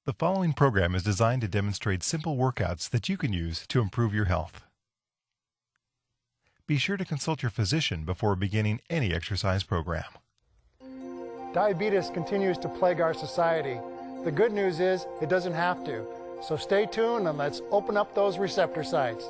The following program is designed to demonstrate simple workouts that you can use to improve your health. Be sure to consult your physician before beginning any exercise program. Diabetes continues to plague our society. The good news is it doesn't have to. So stay tuned and let's open up those receptor sites.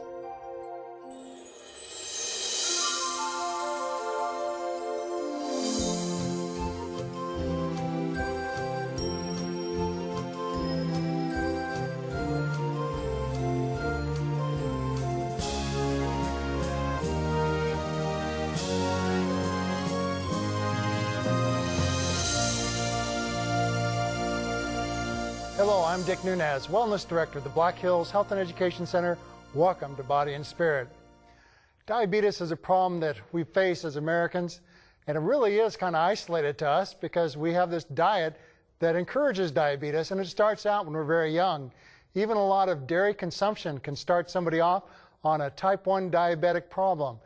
Hello, I'm Dick Nunez, Wellness Director of the Black Hills Health and Education Center. Welcome to Body and Spirit. Diabetes is a problem that we face as Americans, and it really is kind of isolated to us because we have this diet that encourages diabetes, and it starts out when we're very young. Even a lot of dairy consumption can start somebody off on a type 1 diabetic problem.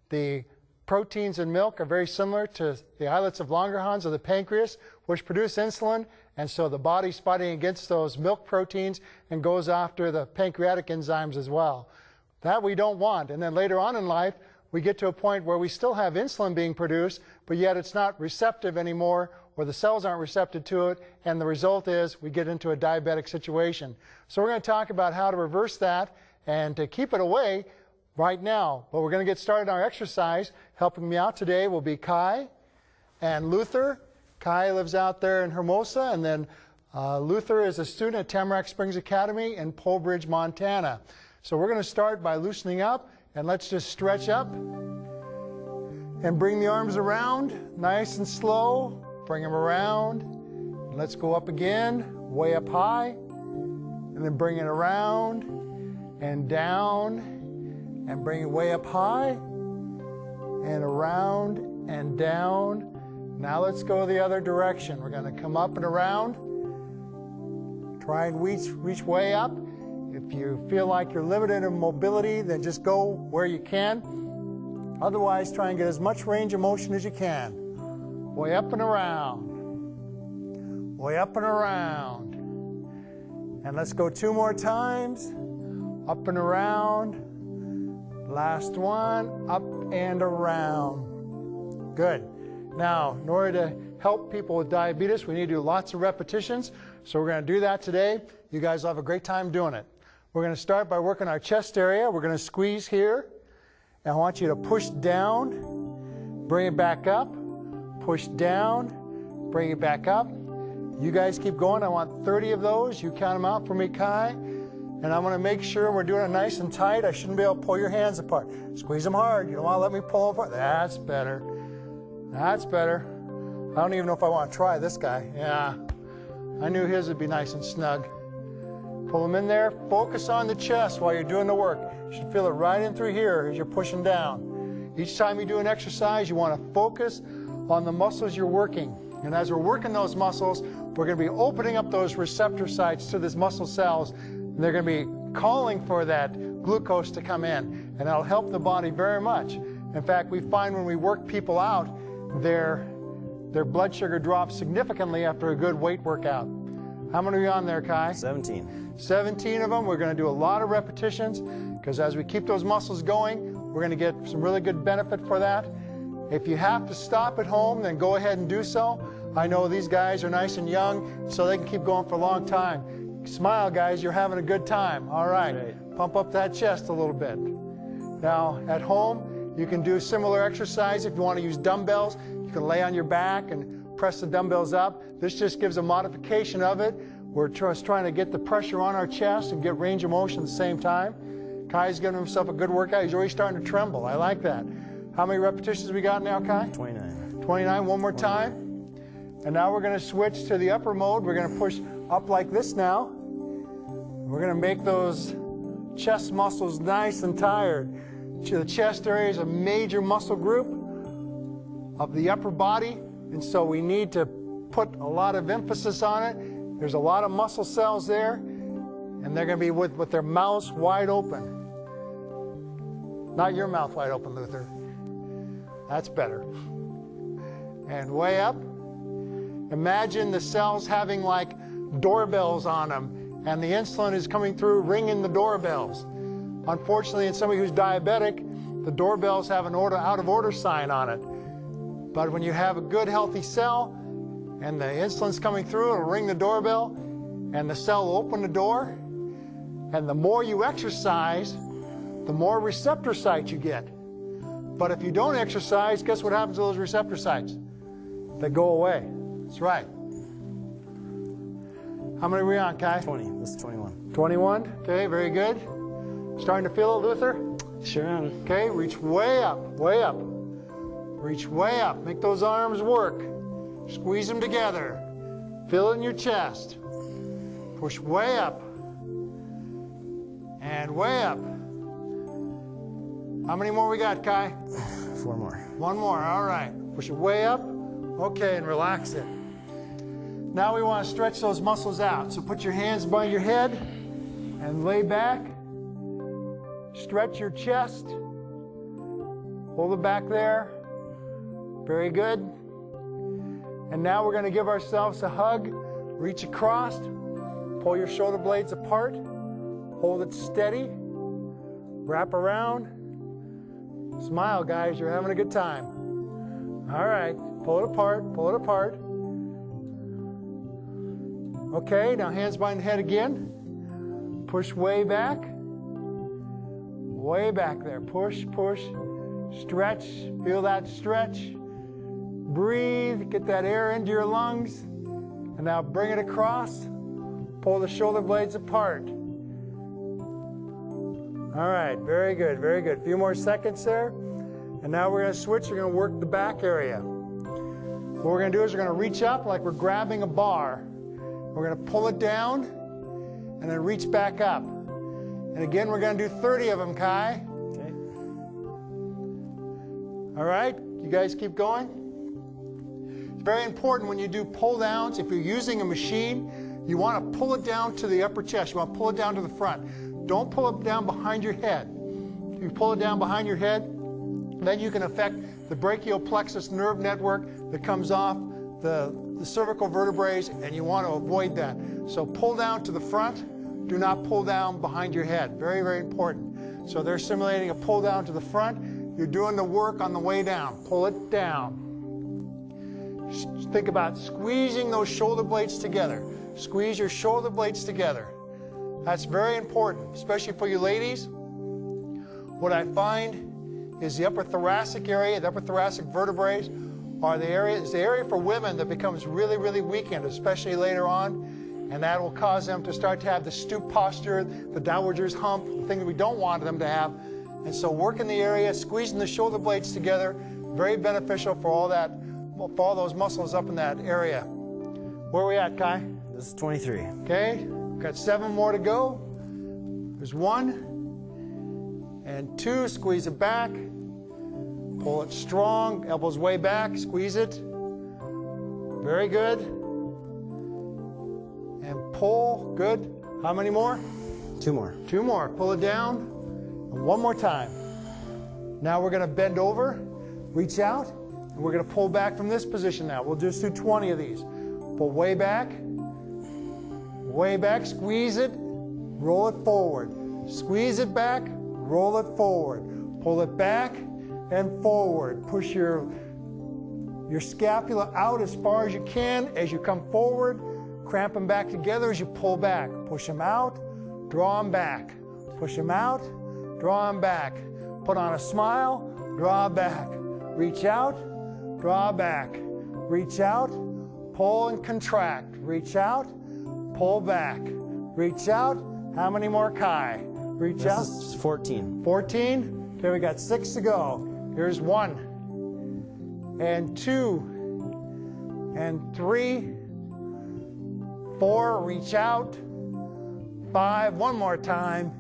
The proteins in milk are very similar to the islets of Langerhans of the pancreas, which produce insulin, and so the body's fighting against those milk proteins and goes after the pancreatic enzymes as well. That we don't want. And then later on in life, we get to a point where we still have insulin being produced, but yet it's not receptive anymore, or the cells aren't receptive to it, and the result is we get into a diabetic situation. So we're going to talk about how to reverse that and to keep it away right now. But we're going to get started on our exercise. Helping me out today will be Kai and Luther. Kai lives out there in Hermosa, and then Luther is a student at Tamarack Springs Academy in Polebridge, Montana. So we're going to start by loosening up, and let's just stretch up and bring the arms around nice and slow. Bring them around. Let's go up again, way up high, and then bring it around and down, and bring it way up high and around and down. Now let's go the other direction. We're going to come up and around. Try and reach way up. If you feel like you're limited in mobility, then just go where you can. Otherwise, try and get as much range of motion as you can. Way up and around. Way up and around. And let's go 2 more times. Up and around. Last one, up and around. Good. Now, in order to help people with diabetes, we need to do lots of repetitions. So we're going to do that today. You guys will have a great time doing it. We're going to start by working our chest area. We're going to squeeze here. And I want you to push down, bring it back up, push down, bring it back up. You guys keep going. I want 30 of those. You count them out for me, Kai. And I'm going to make sure we're doing it nice and tight. I shouldn't be able to pull your hands apart. Squeeze them hard. You don't want to let me pull them apart. That's better. That's better. I don't even know if I want to try this guy. Yeah. I knew his would be nice and snug. Pull them in there. Focus on the chest while you're doing the work. You should feel it right in through here as you're pushing down. Each time you do an exercise, you want to focus on the muscles you're working. And as we're working those muscles, we're going to be opening up those receptor sites to these muscle cells. And they're going to be calling for that glucose to come in. And that'll help the body very much. In fact, we find when we work people out, their blood sugar drops significantly after a good weight workout. How many are you on there, Kai? 17. 17 of them. We're going to do a lot of repetitions because as we keep those muscles going, we're going to get some really good benefit for that. If you have to stop at home, then go ahead and do so. I know these guys are nice and young, so they can keep going for a long time. Smile, guys. You're having a good time. All right. Great. Pump up that chest a little bit. Now, at home, you can do similar exercise. If you want to use dumbbells, you can lay on your back and press the dumbbells up. This just gives a modification of it. We're just trying to get the pressure on our chest and get range of motion at the same time. Kai's giving himself a good workout. He's already starting to tremble. I like that. How many repetitions we got now, Kai? 29. 29. One more time. And now we're going to switch to the upper mode. We're going to push up like this now. We're going to make those chest muscles nice and tired. The chest area is a major muscle group of the upper body, and so we need to put a lot of emphasis on it. There's a lot of muscle cells there, and they're going to be with their mouths wide open. Not your mouth wide open, Luther. That's better. And way up. Imagine the cells having like doorbells on them, and the insulin is coming through ringing the doorbells. Unfortunately, in somebody who's diabetic, the doorbells have an out of order sign on it. But when you have a good healthy cell and the insulin's coming through, it'll ring the doorbell and the cell will open the door. And the more you exercise, the more receptor sites you get. But if you don't exercise, guess what happens to those receptor sites? They go away. That's right. How many are we on, Kai? 20. This is 21. 21. Okay, very good. Starting to feel it, Luther? Sure am. Okay, reach way up, way up. Reach way up. Make those arms work. Squeeze them together. Feel it in your chest. Push way up. And way up. How many more we got, Kai? 4 more. 1 more. All right. Push it way up. Okay, and relax it. Now we want to stretch those muscles out. So put your hands behind your head and lay back. Stretch your chest. Hold it back there. Very good. And now we're going to give ourselves a hug. Reach across. Pull your shoulder blades apart. Hold it steady. Wrap around. Smile, guys. You're having a good time. All right. Pull it apart. Pull it apart. Okay. Now hands behind the head again. Push way back. Way back there. Push, push. Stretch. Feel that stretch. Breathe. Get that air into your lungs. And now bring it across. Pull the shoulder blades apart. All right. Very good. Very good. A few more seconds there. And now we're going to switch. We're going to work the back area. What we're going to do is we're going to reach up like we're grabbing a bar. We're going to pull it down and then reach back up. And again, we're going to do 30 of them, Kai. Okay. All right. You guys keep going. It's very important when you do pull downs. If you're using a machine, you want to pull it down to the upper chest. You want to pull it down to the front. Don't pull it down behind your head. If you pull it down behind your head, then you can affect the brachial plexus nerve network that comes off the cervical vertebrae, and you want to avoid that. So pull down to the front. Do not pull down behind your head. Very, very important. So they're simulating a pull down to the front. You're doing the work on the way down. Pull it down. Think about squeezing those shoulder blades together. Squeeze your shoulder blades together. That's very important, especially for you ladies. What I find is the upper thoracic area, the upper thoracic vertebrae are the area, it's the area for women that becomes really, really weakened, especially later on. And that will cause them to start to have the stoop posture, the dowager's hump, the thing that we don't want them to have. And so working the area, squeezing the shoulder blades together, very beneficial for all that, for all those muscles up in that area. Where are we at, Kai? This is 23. Okay, got 7 more to go. There's 1 and 2. Squeeze it back. Pull it strong. Elbows way back. Squeeze it. Very good. And pull. Good. How many more? 2 more. 2 more. Pull it down. And 1 more time. Now we're going to bend over, reach out, and we're going to pull back from this position now. We'll just do 20 of these. Pull way back. Way back. Squeeze it. Roll it forward. Squeeze it back. Roll it forward. Pull it back and forward. Push your scapula out as far as you can as you come forward. Cramp them back together as you pull back. Push them out, draw them back. Push them out, draw them back. Put on a smile, draw back. Reach out, draw back. Reach out, pull and contract. Reach out, pull back. Reach out. How many more, Kai? Reach out. This is 14. 14. Okay, we got 6 to go. Here's 1 and 2 and 3. 4, reach out. 5, 1 more time.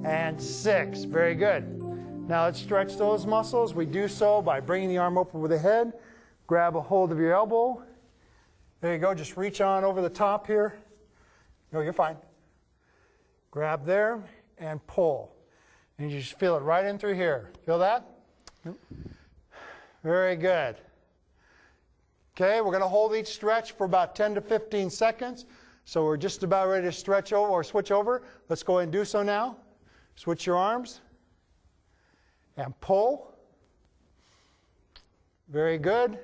And 6. Very good. Now let's stretch those muscles. We do so by bringing the arm up over the head. Grab a hold of your elbow. There you go. Just reach on over the top here. No, you're fine. Grab there and pull. And you just feel it right in through here. Feel that? Yep. Very good. Okay, we're going to hold each stretch for about 10 to 15 seconds. So we're just about ready to stretch over or switch over. Let's go ahead and do so now. Switch your arms and pull. Very good.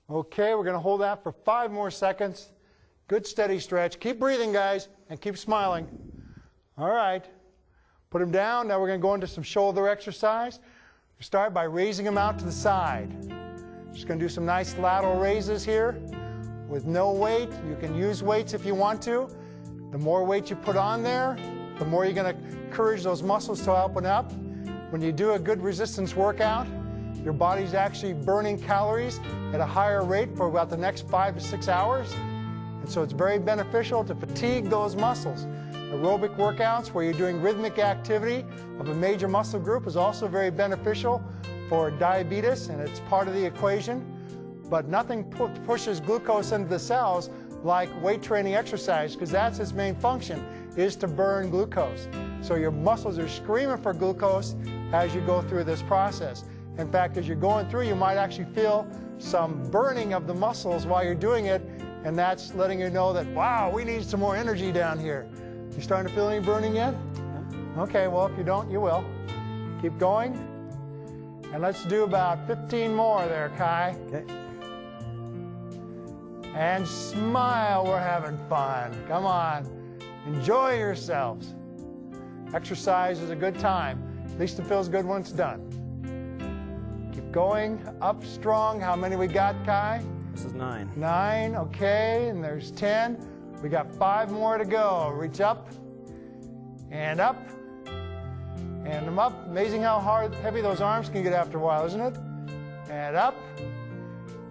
Okay, we're going to hold that for 5 more seconds. Good steady stretch. Keep breathing, guys, and keep smiling. All right. Put them down. Now we're going to go into some shoulder exercise. Start by raising them out to the side. Just going to do some nice lateral raises here with no weight. You can use weights if you want to. The more weight you put on there, the more you're going to encourage those muscles to open up. When you do a good resistance workout, your body's actually burning calories at a higher rate for about the next 5 to 6 hours. And so it's very beneficial to fatigue those muscles. Aerobic workouts where you're doing rhythmic activity of a major muscle group is also very beneficial for diabetes, and it's part of the equation. But nothing pushes glucose into the cells like weight training exercise, because that's its main function, is to burn glucose. So your muscles are screaming for glucose as you go through this process. In fact, as you're going through, you might actually feel some burning of the muscles while you're doing it, and that's letting you know that, wow, we need some more energy down here. You starting to feel any burning yet? Okay, well, if you don't, you will. Keep going. And let's do about 15 more there, Kai. Okay. And smile, we're having fun. Come on. Enjoy yourselves. Exercise is a good time. At least it feels good when it's done. Keep going. Up strong. How many we got, Kai? This is 9. 9, okay. And there's 10. We got 5 more to go. Reach up. And up. And them up. Amazing how heavy those arms can get after a while, isn't it? And up.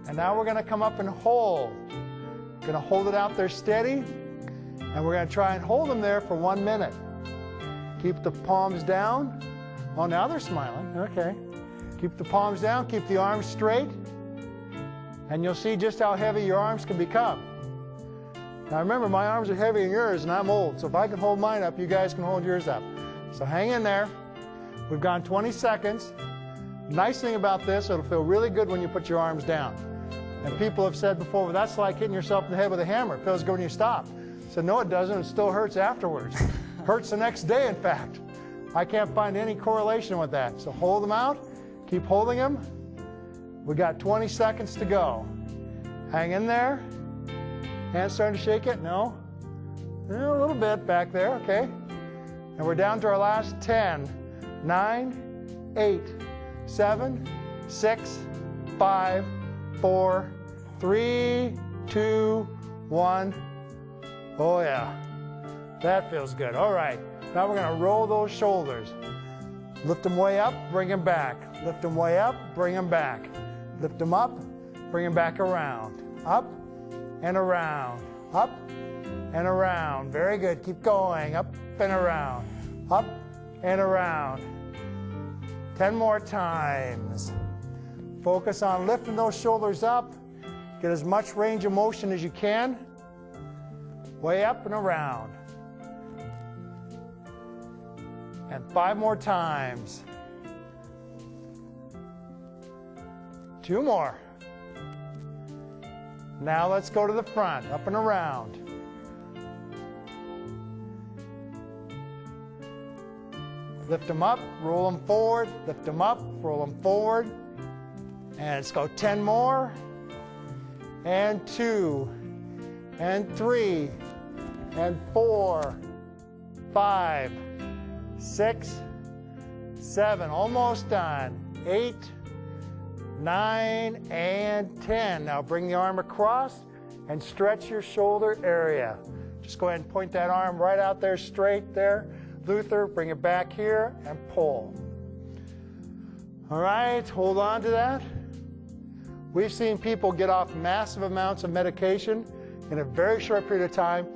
And now we're going to come up and hold. Going to hold it out there steady. And we're going to try and hold them there for 1 minute. Keep the palms down. Oh, now they're smiling. Okay. Keep the palms down. Keep the arms straight. And you'll see just how heavy your arms can become. Now remember, my arms are heavier than yours, and I'm old. So if I can hold mine up, you guys can hold yours up. So hang in there. We've gone 20 seconds. Nice thing about this, it'll feel really good when you put your arms down. And people have said before, well, that's like hitting yourself in the head with a hammer. It feels good when you stop. So no, it doesn't. It still hurts afterwards. Hurts the next day, in fact. I can't find any correlation with that. So hold them out. Keep holding them. We got 20 seconds to go. Hang in there. Hands starting to shake it? No? A little bit back there, okay. And we're down to our last 10. 9, 8, 7, 6, 5, 4, 3, 2, 1. Oh yeah, that feels good. All right, now we're gonna roll those shoulders. Lift them way up, bring them back. Lift them way up, bring them back. Lift them up, bring them back around. Up and around, up and around. Very good, keep going, up and around, up and around. 10 more times. Focus on lifting those shoulders up. Get as much range of motion as you can. Way up and around. And 5 more times. 2 more. Now let's go to the front, up and around. Lift them up, roll them forward, lift them up, roll them forward. And let's go 10 more. And 2, and 3, and 4, 5, 6, 7, almost done. 8, 9, and 10. Now bring the arm across and stretch your shoulder area. Just go ahead and point that arm right out there, straight there. Luther, bring it back here and pull. All right, hold on to that. We've seen people get off massive amounts of medication in a very short period of time.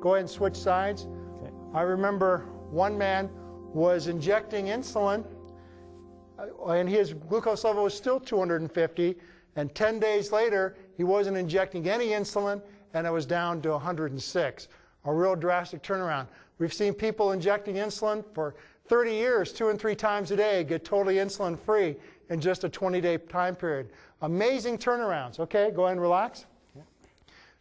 Go ahead and switch sides. Okay. I remember one man was injecting insulin, and his glucose level was still 250, and 10 days later, he wasn't injecting any insulin, and it was down to 106. A real drastic turnaround. We've seen people injecting insulin for 30 years, 2 and 3 times a day, get totally insulin-free in just a 20-day time period. Amazing turnarounds. Okay, go ahead and relax.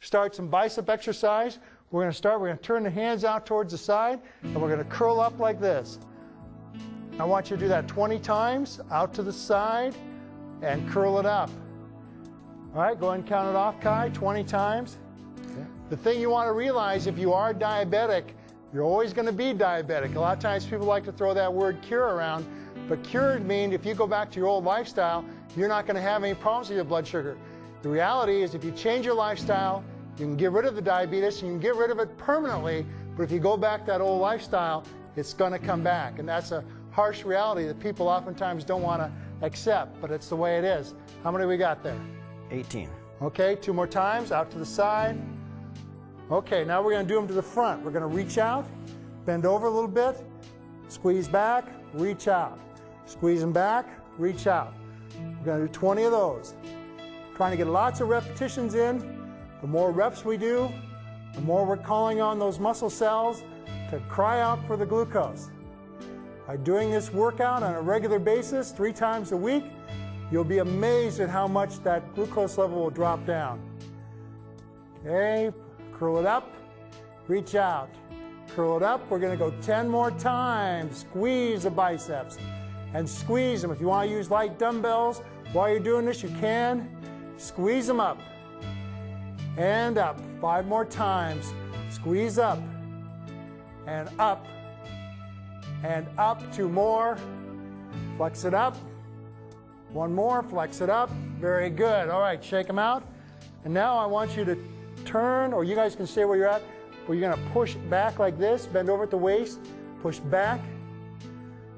start some bicep exercise. We're going to turn the hands out towards the side, and we're going to curl up like this. I want you to do that 20 times, out to the side, and curl it up. All right, go ahead and count it off, Kai, 20 times. Okay. The thing you want to realize, if you are diabetic, you're always going to be diabetic. A lot of times people like to throw that word cure around, but cured means if you go back to your old lifestyle, you're not going to have any problems with your blood sugar. The reality is if you change your lifestyle, you can get rid of the diabetes, you can get rid of it permanently, but if you go back to that old lifestyle, it's going to come back. And that's a harsh reality that people oftentimes don't want to accept, but it's the way it is. How many we got there? 18. Okay, 2 more times, out to the side. Okay, now we're going to do them to the front. We're going to reach out, bend over a little bit, squeeze back, reach out. Squeeze them back, reach out. We're going to do 20 of those. Trying to get lots of repetitions in. The more reps we do, the more we're calling on those muscle cells to cry out for the glucose. By doing this workout on a regular basis, 3 times a week, you'll be amazed at how much that glucose level will drop down. Okay, curl it up, reach out. Curl it up, we're going to go 10 more times. Squeeze the biceps and squeeze them. If you want to use light dumbbells while you're doing this, you can. Squeeze them up and up. 5 more times. Squeeze up and up and up. 2 more. Flex it up. 1 more. Flex it up. Very good. All right, shake them out. And now I want you to turn, or you guys can stay where you're at, but you're going to push back like this. Bend over at the waist. Push back.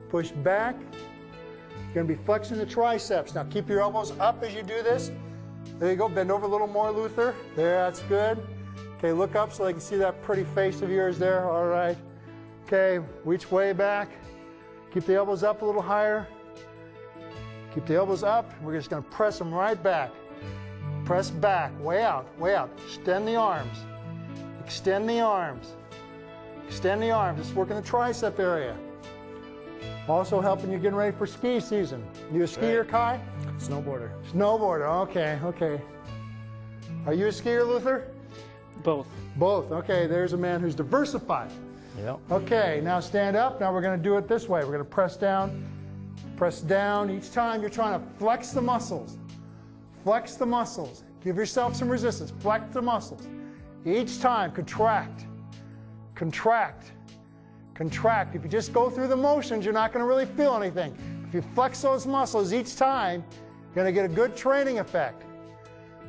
Push back. You're going to be flexing the triceps. Now keep your elbows up as you do this. There you go. Bend over a little more, Luther. There, that's good. Okay, look up so they can see that pretty face of yours there. All right. Okay, reach way back. Keep the elbows up a little higher. Keep the elbows up. We're just going to press them right back. Press back, way out, way out. Extend the arms. Extend the arms. Extend the arms. It's working the tricep area. Also helping you getting ready for ski season. You a skier, Kai? Snowboarder. Snowboarder, okay, okay. Are you a skier, Luther? Both. Both, okay, there's a man who's diversified. Yep. Okay, now stand up. Now we're going to do it this way. We're going to press down. Press down. Each time you're trying to flex the muscles. Flex the muscles. Give yourself some resistance. Flex the muscles. Each time, contract. Contract. Contract. If you just go through the motions, you're not going to really feel anything. If you flex those muscles each time, you're going to get a good training effect.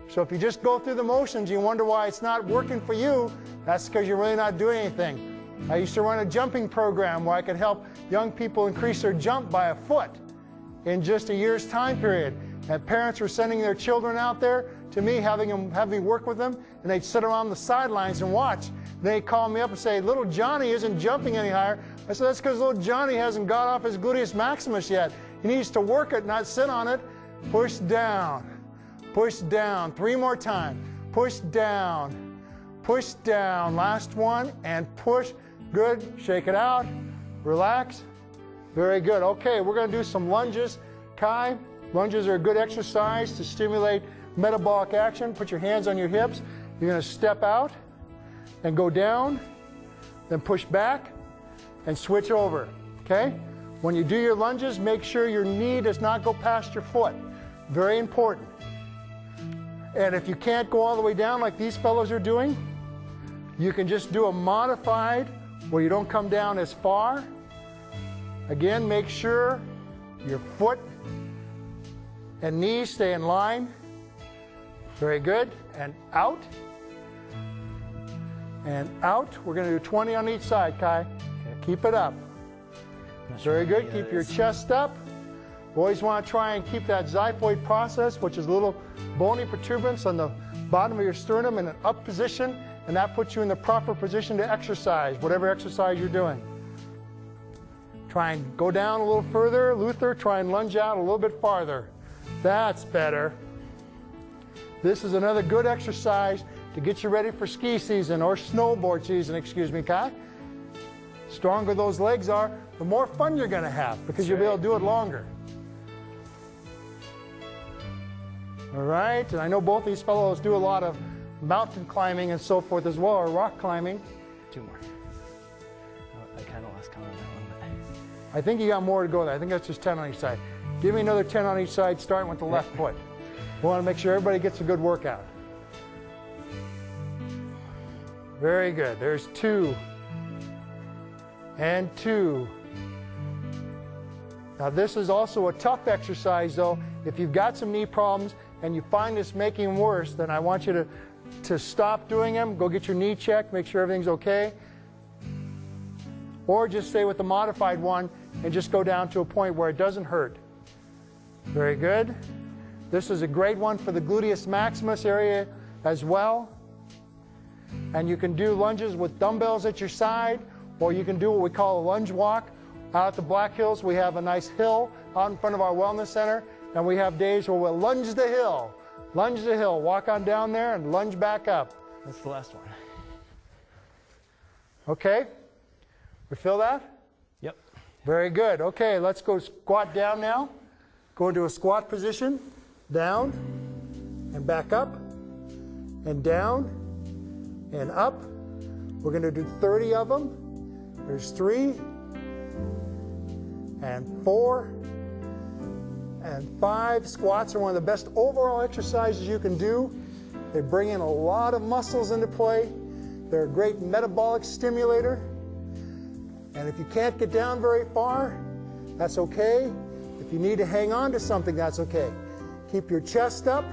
So if you just go through the motions, you wonder why it's not working for you, that's because you're really not doing anything. I used to run a jumping program where I could help young people increase their jump by 1 foot in just a year's time period. And parents were sending their children out there to me, having me work with them, and they'd sit around the sidelines and watch. They'd call me up and say, little Johnny isn't jumping any higher. I said, that's because little Johnny hasn't got off his gluteus maximus yet. He needs to work it, not sit on it. Push down. Push down. 3 more times. Push down. Push down. Last one, and push. Good. Shake it out. Relax. Very good. Okay, we're going to do some lunges. Kai, lunges are a good exercise to stimulate metabolic action. Put your hands on your hips. You're going to step out and go down, then push back and switch over. Okay? When you do your lunges, make sure your knee does not go past your foot. Very important. And if you can't go all the way down like these fellows are doing, you can just do a modified where you don't come down as far. Again, make sure your foot and knees stay in line. Very good. And out. And out. We're going to do 20 on each side, Kai. Okay. Keep it up. Very good. Keep your chest up. Always want to try and keep that xiphoid process, which is a little bony protuberance on the bottom of your sternum, in an up position, and that puts you in the proper position to exercise, whatever exercise you're doing. Try and go down a little further. Luther, try and lunge out a little bit farther. That's better. This is another good exercise to get you ready for ski season, or snowboard season, excuse me, Kai. Stronger those legs are, the more fun you're going to have, because you'll be able to do it longer. All right, and I know both these fellows do a lot of mountain climbing and so forth as well, or rock climbing. 2 more. Oh, I kind of lost count on that one. I think you got more to go there. I think that's just 10 on each side. Give me another 10 on each side, starting with the left foot. We want to make sure everybody gets a good workout. Very good. There's 2. And 2. Now this is also a tough exercise though. If you've got some knee problems and you find this making them worse, then I want you to stop doing them, go get your knee checked, make sure everything's okay. Or just stay with the modified one and just go down to a point where it doesn't hurt. Very good. This is a great one for the gluteus maximus area as well. And you can do lunges with dumbbells at your side, or you can do what we call a lunge walk. Out at the Black Hills, we have a nice hill out in front of our wellness center, and we have days where we'll lunge the hill. Lunge the hill, walk on down there and lunge back up. That's the last one. Okay? We feel that? Yep. Very good. Okay, let's go squat down now. Go into a squat position. Down and back up and down and up. We're going to do 30 of them. There's 3 and 4 and 5. Squats are one of the best overall exercises you can do. They bring in a lot of muscles into play. They're a great metabolic stimulator. And if you can't get down very far, that's okay. If you need to hang on to something, that's okay. Keep your chest up.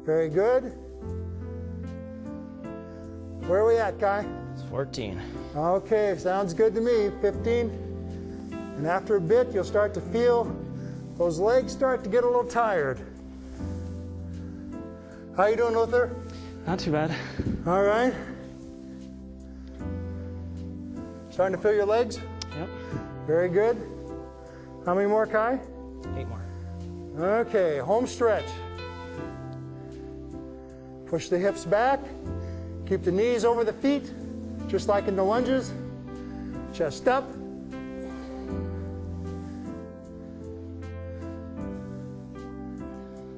Very good. Where are we at, Kai? It's 14. Okay, sounds good to me. 15. And after a bit, you'll start to feel those legs start to get a little tired. How you doing, Luther? Not too bad. All right. Starting to feel your legs? Yep. Very good. How many more, Kai? 8 more. Okay, home stretch. Push the hips back. Keep the knees over the feet, just like in the lunges. Chest up.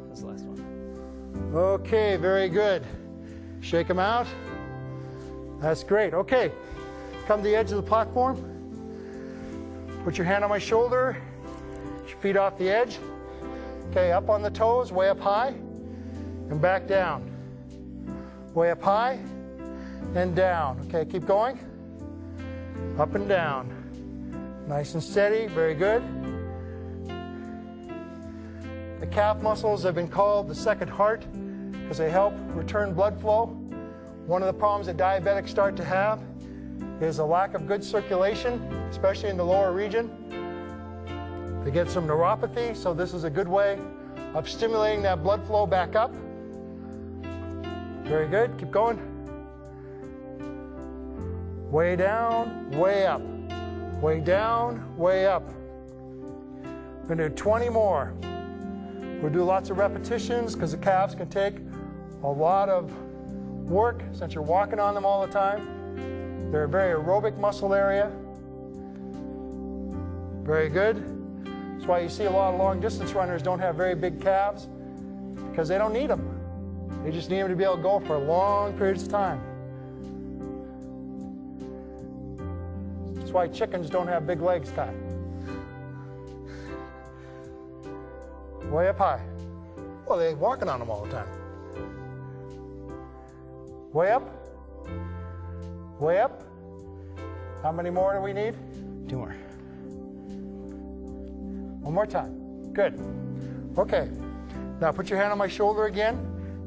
That's the last one. Okay, very good. Shake them out. That's great. Okay, come to the edge of the platform. Put your hand on my shoulder. Your feet off the edge. Okay, up on the toes, way up high, and back down. Way up high, and down. Okay, keep going. Up and down. Nice and steady, very good. The calf muscles have been called the second heart because they help return blood flow. One of the problems that diabetics start to have is a lack of good circulation, especially in the lower region. They get some neuropathy, so this is a good way of stimulating that blood flow back up. Very good, keep going. Way down, way up. Way down, way up. We're gonna do 20 more. We'll do lots of repetitions because the calves can take a lot of work since you're walking on them all the time. They're a very aerobic muscle area. Very good. That's why you see a lot of long distance runners don't have very big calves because they don't need them. They just need them to be able to go for long periods of time. That's why chickens don't have big legs, Ty. Way up high. Well, they're walking on them all the time. Way up. Way up. How many more do we need? 2 more. One more time. Good. Okay. Now put your hand on my shoulder again,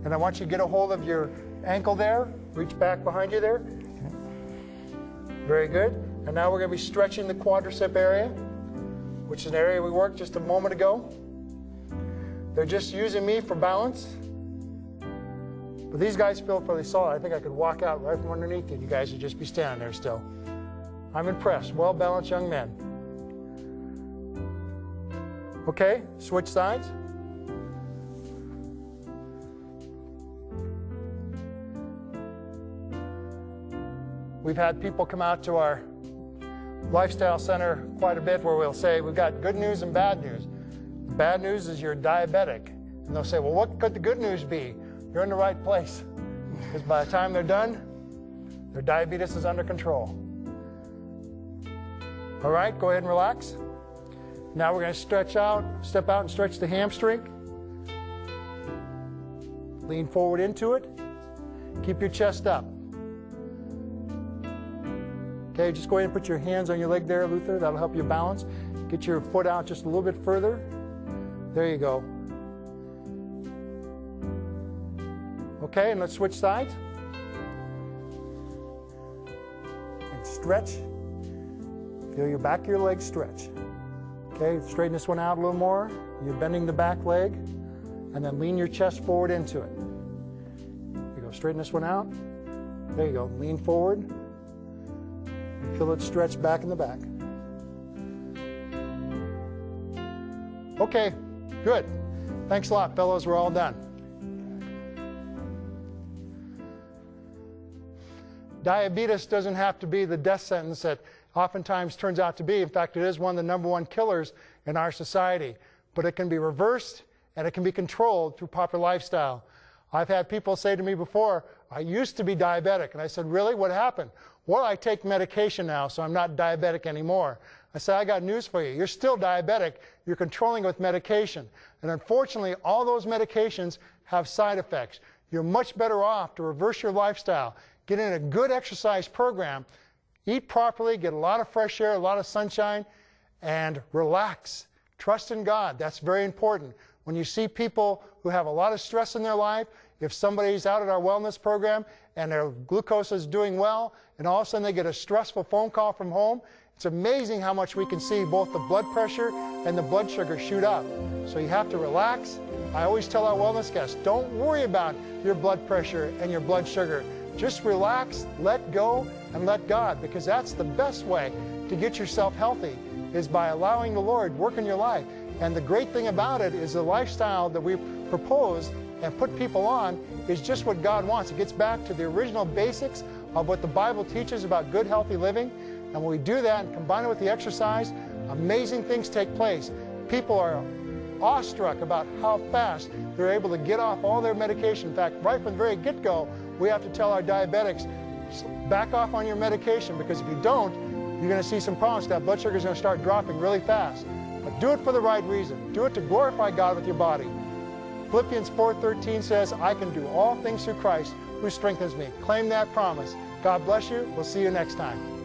and I want you to get a hold of your ankle there. Reach back behind you there. Okay. Very good. And now we're going to be stretching the quadricep area, which is an area we worked just a moment ago. They're just using me for balance. But these guys feel fairly solid. I think I could walk out right from underneath you. You guys would just be standing there still. I'm impressed. Well-balanced young men. Okay, switch sides. We've had people come out to our lifestyle center quite a bit where we'll say, we've got good news and bad news. The bad news is you're diabetic. And they'll say, well, what could the good news be? you're in the right place. Because by the time they're done, their diabetes is under control. All right, go ahead and relax. Now we're going to step out and stretch the hamstring. Lean forward into it. Keep your chest up. Okay, just go ahead and put your hands on your leg there, Luther. That'll help you balance. Get your foot out just a little bit further. There you go. Okay, and let's switch sides. And stretch. Feel your back of your leg stretch. Okay, straighten this one out a little more. You're bending the back leg. And then lean your chest forward into it. There you go, straighten this one out. There you go, lean forward. Feel it stretch back in the back. Okay, good. Thanks a lot, fellows. We're all done. Diabetes doesn't have to be the death sentence that oftentimes turns out to be. In fact, it is one of the #1 killers in our society. But it can be reversed and it can be controlled through proper lifestyle. I've had people say to me before, I used to be diabetic. And I said, really? What happened? Well, I take medication now, so I'm not diabetic anymore. I said, I got news for you. You're still diabetic. You're controlling it with medication. And unfortunately, all those medications have side effects. You're much better off to reverse your lifestyle, get in a good exercise program, eat properly, get a lot of fresh air, a lot of sunshine, and relax. Trust in God. That's very important. When you see people who have a lot of stress in their life, if somebody's out at our wellness program and their glucose is doing well, and all of a sudden they get a stressful phone call from home, it's amazing how much we can see both the blood pressure and the blood sugar shoot up. So you have to relax. I always tell our wellness guests, don't worry about your blood pressure and your blood sugar. Just relax, let go, and let God, because that's the best way to get yourself healthy, is by allowing the Lord work in your life. And the great thing about it is the lifestyle that we propose and put people on is just what God wants. It gets back to the original basics of what the Bible teaches about good, healthy living. And when we do that and combine it with the exercise, amazing things take place. People are awestruck about how fast they're able to get off all their medication. In fact, right from the very get-go, we have to tell our diabetics, back off on your medication, because if you don't, you're going to see some problems. That blood sugar is going to start dropping really fast. But do it for the right reason. Do it to glorify God with your body. Philippians 4:13 says, I can do all things through Christ who strengthens me. Claim that promise. God bless you. We'll see you next time.